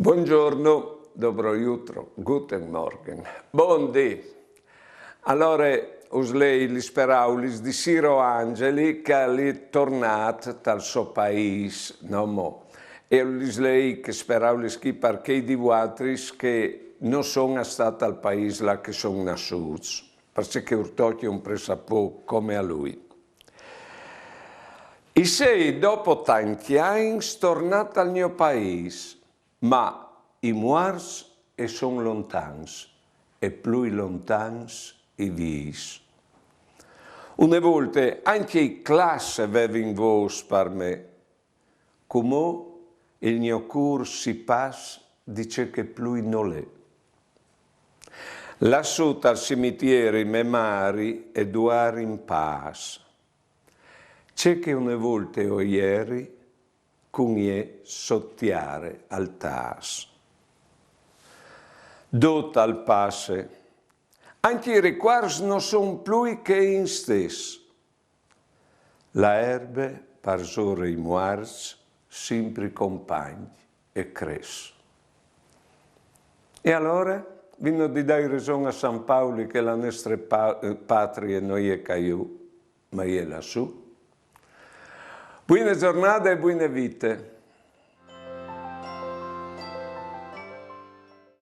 Buongiorno, dobro jutro, guten Morgen. Buondì. Allora, lei li speraulis di Ciro Angeli che è tornato dal suo paese, no mo. E lei che speraulis chi perché di vuatris che non sono stati al paese là che sono nasciuti, perché urtocchio un presapò come a lui. E sei dopo tanti anni tornato al mio paese, ma i muars e son lontans, e più lontans i vis. Una volta anche i classe avevano vos per me, come il mio cur si passa dice che più non è. Lassù al cimetiere me mari e duare in pace. C'è che una volta o ieri con ie sottiare al tas. Dota al passe, anche i ricordi non sono più che in stesso. La erbe parsore i muars, sempre compagni e cresce. E allora, vino di dare ragione a San Paolo che la nostra patria non è caiù, ma è lassù. Buona giornata e buone vite.